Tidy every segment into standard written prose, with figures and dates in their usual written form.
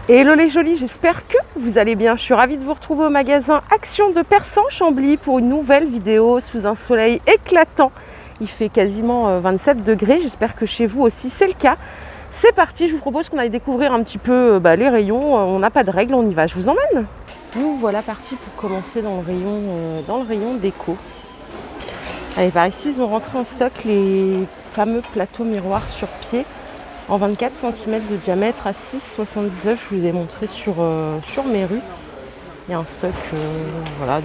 Hello les jolis, j'espère que vous allez bien. Je suis ravie de vous retrouver au magasin Action de Persan-Chambly pour une nouvelle vidéo sous un soleil éclatant. Il fait quasiment 27 degrés, j'espère que chez vous aussi c'est le cas. C'est parti, je vous propose qu'on aille découvrir un petit peu les rayons. On n'a pas de règles, on y va, je vous emmène. Nous voilà partis pour commencer dans le rayon déco. Allez, par ici, ils ont rentré en stock les fameux plateaux miroirs sur pied en 24 cm de diamètre à 6,79. Je vous ai montré sur mes rues. Il y a un stock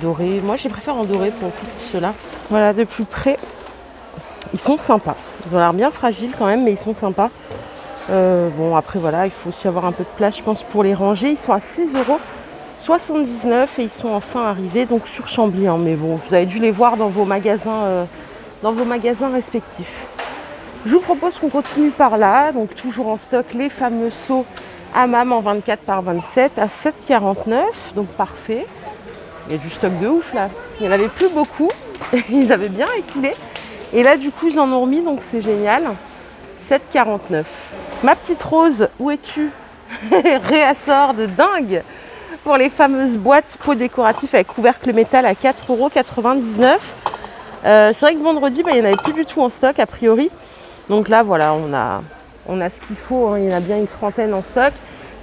doré. Moi, je préfère en doré pour ceux-là. Voilà, de plus près, ils sont sympas. Ils ont l'air bien fragiles quand même, mais ils sont sympas. Bon, après, voilà, il faut aussi avoir un peu de place, je pense, pour les ranger. Ils sont à 6,79 € et ils sont enfin arrivés donc sur Chambly. Hein. Mais bon, vous avez dû les voir dans vos magasins respectifs. Je vous propose qu'on continue par là. Donc, toujours en stock, les fameux seaux Hammam en 24 par 27 à 7,49 €. Donc, parfait. Il y a du stock de ouf là. Il n'y en avait plus beaucoup. Ils avaient bien écoulé. Et là, du coup, ils en ont remis, donc c'est génial. 7,49 €. Ma petite Rose, où es-tu? Réassort de dingue pour les fameuses boîtes pots décoratifs avec couvercle métal à 4,99 €. C'est vrai que vendredi, il n'y en avait plus du tout en stock a priori. Donc là, voilà, on a ce qu'il faut. Hein. Il y en a bien une trentaine en stock.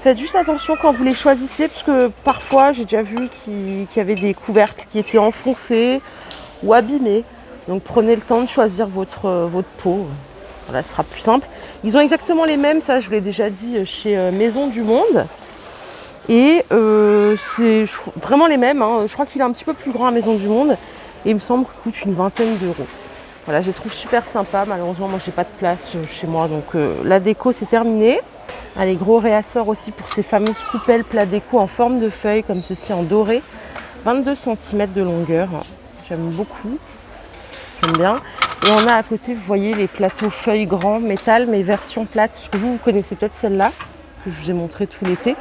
Faites juste attention quand vous les choisissez, parce que parfois, j'ai déjà vu qu'il y avait des couvercles qui étaient enfoncés ou abîmés. Donc prenez le temps de choisir votre pot. Voilà, ce sera plus simple. Ils ont exactement les mêmes, ça je vous l'ai déjà dit, chez Maison du Monde. Et c'est vraiment les mêmes. Hein. Je crois qu'il est un petit peu plus grand à Maison du Monde. Et il me semble qu'il coûte une vingtaine d'euros. Voilà, je les trouve super sympas. Malheureusement, moi, j'ai pas de place chez moi. Donc, la déco, c'est terminé. Allez, gros réassort aussi pour ces fameuses coupelles plat déco en forme de feuille, comme ceci en doré. 22 cm de longueur. J'aime beaucoup. J'aime bien. Et on a à côté, vous voyez, les plateaux feuilles grands, métal, mais version plate. Parce que vous connaissez peut-être celle-là, que je vous ai montré tout l'été.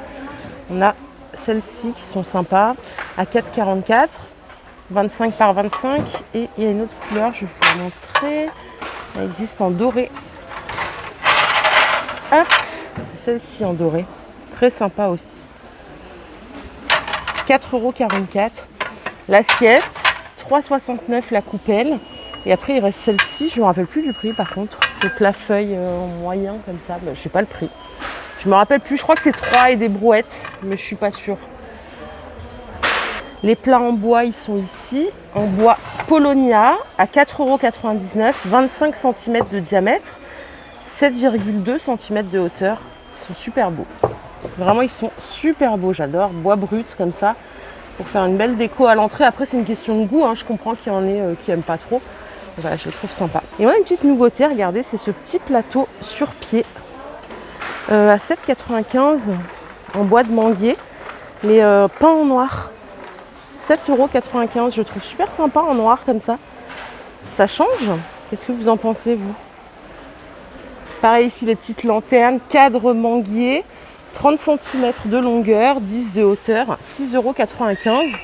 On a celles-ci qui sont sympas, à 4,44 €. 25 par 25 et il y a une autre couleur, je vais vous la montrer. Elle existe en doré. Hop, celle-ci en doré, très sympa aussi. 4,44 €. L'assiette, 3,69 € la coupelle. Et après il reste celle-ci, je ne me rappelle plus du prix par contre. Le plat feuille en moyen comme ça, je ne sais pas le prix. Je me rappelle plus, je crois que c'est 3 et des brouettes, mais je ne suis pas sûre. Les plats en bois, ils sont ici, en bois Polonia, à 4,99 €, 25 cm de diamètre, 7,2 cm de hauteur. Ils sont super beaux. Vraiment, ils sont super beaux, j'adore. Bois brut, comme ça, pour faire une belle déco à l'entrée. Après, c'est une question de goût, hein. Je comprends qu'il y en ait qui n'aiment pas trop. Voilà, je les trouve sympas. Et moi, une petite nouveauté, regardez, c'est ce petit plateau sur pied, à 7,95 €, en bois de manguier, mais peint en noir. 7,95 €, je trouve super sympa en noir comme ça. Ça change. Qu'est-ce que vous en pensez, vous? Pareil ici, les petites lanternes, cadre manguier, 30 cm de longueur, 10 de hauteur, 6,95 €.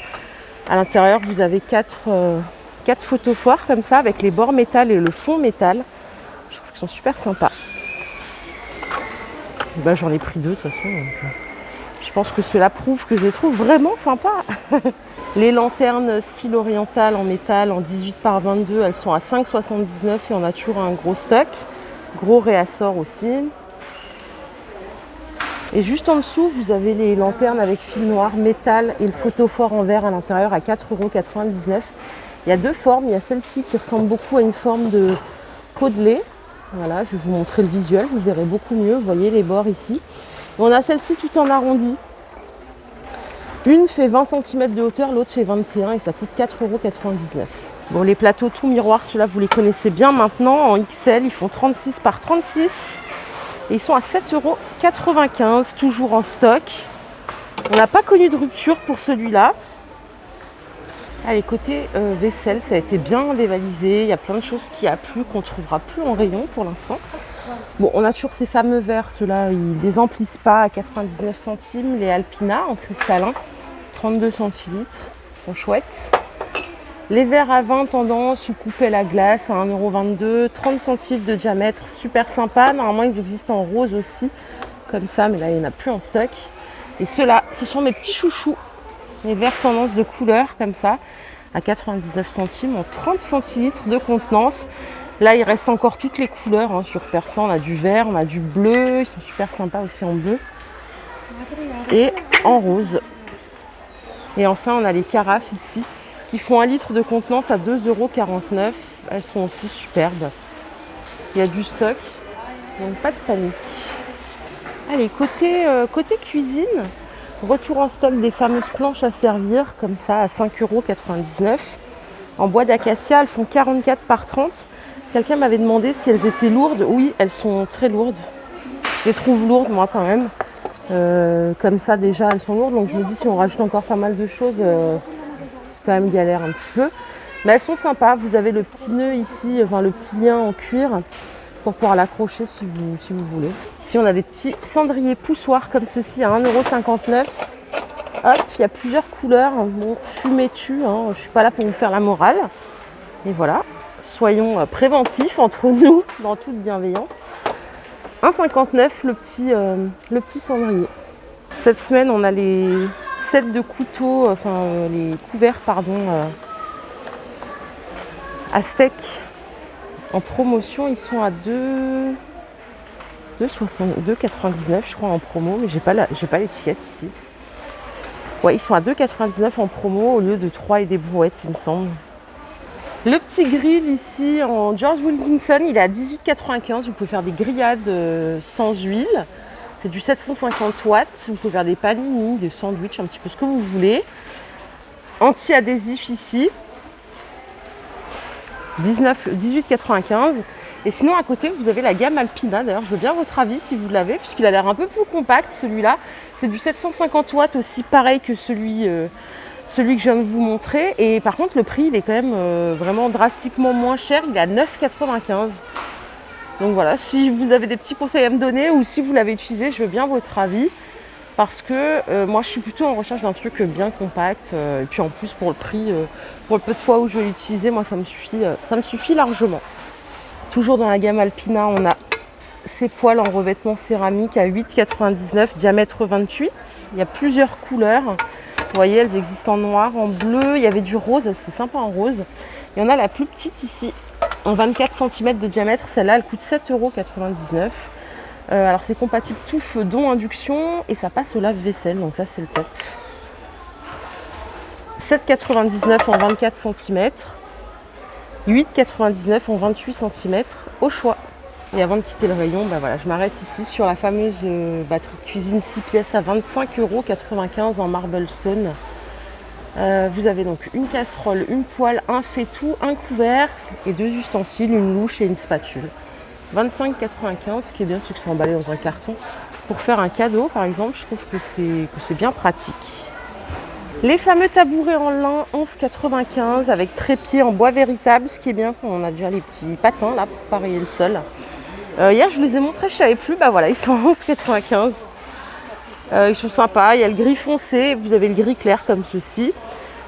À l'intérieur, vous avez 4 photophoires comme ça, avec les bords métal et le fond métal. Je trouve qu'ils sont super sympas. J'en ai pris 2 de toute façon. Donc, je pense que cela prouve que je les trouve vraiment sympas. Les lanternes style oriental en métal en 18 par 22, elles sont à 5,79 € et on a toujours un gros stock. Gros réassort aussi. Et juste en dessous, vous avez les lanternes avec fil noir, métal et le photophore en verre à l'intérieur à 4,99 €. Il y a 2 formes. Il y a celle-ci qui ressemble beaucoup à une forme de pot de lait. Voilà, je vais vous montrer le visuel, vous verrez beaucoup mieux. Vous voyez les bords ici. Et on a celle-ci tout en arrondi. Une fait 20 cm de hauteur, l'autre fait 21 et ça coûte 4,99 €. Bon, les plateaux tout miroir, ceux-là vous les connaissez bien maintenant. En XL, ils font 36 par 36 et ils sont à 7,95 €, toujours en stock. On n'a pas connu de rupture pour celui-là. Allez, côté vaisselle, ça a été bien dévalisé. Il y a plein de choses qui a plu, qu'on ne trouvera plus en rayon pour l'instant. Bon, on a toujours ces fameux verres, ceux-là, ils ne les emplissent pas à 99 centimes. Les Alpina en cristallin, 32 centilitres, ils sont chouettes. Les verres à vin tendance ou coupelle à glace à 1,22 €, 30 centilitres de diamètre, super sympa. Normalement, ils existent en rose aussi, comme ça, mais là, il n'y en a plus en stock. Et ceux-là, ce sont mes petits chouchous, les verts tendance de couleur comme ça, à 99 centimes en 30 centilitres de contenance. Là, il reste encore toutes les couleurs hein, sur Persan. On a du vert, on a du bleu, ils sont super sympas aussi en bleu et en rose. Et enfin, on a les carafes ici qui font 1 litre de contenance à 2,49 €. Elles sont aussi superbes. Il y a du stock, donc pas de panique. Allez, côté cuisine, retour en stock des fameuses planches à servir, comme ça, à 5,99 €. En bois d'acacia, elles font 44 par 30. Quelqu'un m'avait demandé si elles étaient lourdes. Oui, elles sont très lourdes. Je les trouve lourdes, moi, quand même. Comme ça, déjà, elles sont lourdes. Donc, je me dis, si on rajoute encore pas mal de choses, quand même galère un petit peu. Mais elles sont sympas. Vous avez le petit nœud ici, enfin, le petit lien en cuir pour pouvoir l'accrocher si vous voulez. Ici, on a des petits cendriers poussoirs comme ceci à 1,59 €. Hop, il y a plusieurs couleurs. Bon, fumez-tu, hein. Je ne suis pas là pour vous faire la morale. Et voilà, soyons préventifs entre nous, dans toute bienveillance. 1,59 € le petit cendrier. Cette semaine, on a les sets de couteaux, les couverts, pardon, à steak en promotion. Ils sont à 2,99 € je crois en promo, mais j'ai pas l'étiquette ici. Ouais, ils sont à 2,99 € en promo au lieu de 3 et des brouettes, il me semble. Le petit grill ici en George Wilkinson, il est à 18,95 €. Vous pouvez faire des grillades sans huile. C'est du 750 watts. Vous pouvez faire des panini, des sandwichs, un petit peu ce que vous voulez. Anti-adhésif ici. 18,95 €. Et sinon à côté vous avez la gamme Alpina. D'ailleurs je veux bien votre avis si vous l'avez, puisqu'il a l'air un peu plus compact celui-là. C'est du 750 watts aussi, pareil que celui que je viens de vous montrer. Et par contre le prix il est quand même vraiment drastiquement moins cher. Il est à 9,95 €. Donc voilà, si vous avez des petits conseils à me donner ou si vous l'avez utilisé, je veux bien votre avis. Parce que moi je suis plutôt en recherche d'un truc bien compact. Et puis en plus pour le prix, pour le peu de fois où je vais l'utiliser, moi ça me suffit largement. Toujours dans la gamme Alpina, on a ces poêles en revêtement céramique à 8,99 €, diamètre 28. Il y a plusieurs couleurs. Vous voyez, elles existent en noir, en bleu. Il y avait du rose, c'est sympa en rose. Et on a la plus petite ici, en 24 cm de diamètre. Celle-là, elle coûte 7,99 €. Alors c'est compatible tout feu, dont induction, et ça passe au lave-vaisselle, donc ça c'est le top. 7,99 € en 24 cm. 8,99 € en 28 cm au choix. Et avant de quitter le rayon, voilà, je m'arrête ici sur la fameuse batterie de cuisine 6 pièces à 25,95 € en marble stone. Vous avez donc une casserole, une poêle, un faitout, un couvert et 2 ustensiles, une louche et une spatule. 25,95 €, ce qui est bien, c'est que c'est emballé dans un carton. Pour faire un cadeau par exemple, je trouve que c'est bien pratique. Les fameux tabourets en lin, 11,95 € avec trépied en bois véritable. Ce qui est bien, on a déjà les petits patins là pour parier le sol. Hier je vous les ai montrés, je ne savais plus, voilà, ils sont 11,95 €. Ils sont sympas, il y a le gris foncé, vous avez le gris clair comme ceci.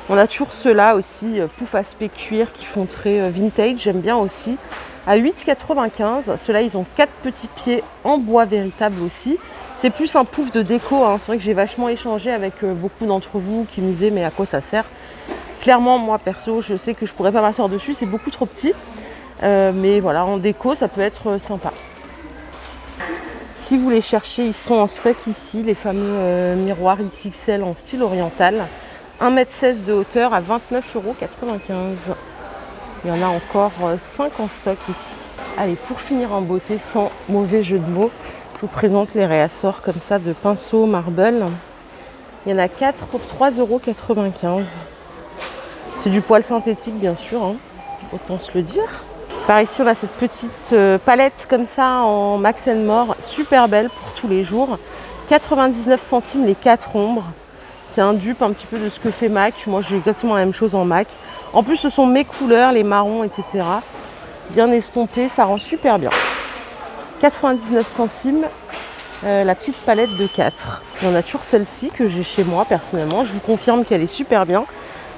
On a toujours ceux-là aussi, pouf aspect cuir, qui font très vintage, j'aime bien aussi. À 8,95 €, ceux-là ils ont 4 petits pieds en bois véritable aussi. C'est plus un pouf de déco, hein. C'est vrai que j'ai vachement échangé avec beaucoup d'entre vous qui me disaient mais à quoi ça sert. Clairement moi perso je sais que je pourrais pas m'asseoir dessus, c'est beaucoup trop petit. Mais voilà, en déco ça peut être sympa. Si vous les cherchez, ils sont en stock ici, les fameux miroirs XXL en style oriental. 1,16 m de hauteur à 29,95 €. Il y en a encore 5 en stock ici. Allez, pour finir en beauté, sans mauvais jeu de mots, je vous présente les réassorts comme ça de pinceaux marble. Il y en a 4 pour 3,95 €. C'est du poil synthétique bien sûr, hein, autant se le dire. Par ici on a cette petite palette comme ça en Max & More, super belle pour tous les jours. 99 centimes les 4 ombres. C'est un dupe un petit peu de ce que fait MAC. Moi j'ai exactement la même chose en MAC. En plus ce sont mes couleurs, les marrons, etc. Bien estompé, ça rend super bien. 99 centimes la petite palette de 4. Il y en a toujours celle-ci que j'ai chez moi personnellement. Je vous confirme qu'elle est super bien.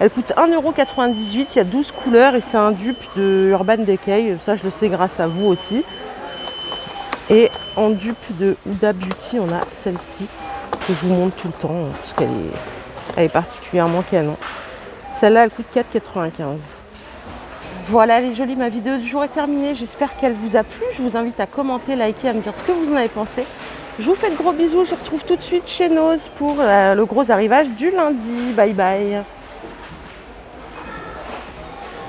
Elle coûte 1,98 €, il y a 12 couleurs et c'est un dupe de Urban Decay. Ça je le sais grâce à vous aussi. Et en dupe de Huda Beauty, on a celle-ci. que je vous montre tout le temps parce elle est particulièrement canon. Celle-là, elle coûte 4,95 €. Voilà les jolis, ma vidéo du jour est terminée. J'espère qu'elle vous a plu. Je vous invite à commenter, liker, à me dire ce que vous en avez pensé. Je vous fais de gros bisous. Je vous retrouve tout de suite chez Noz pour le gros arrivage du lundi. Bye bye.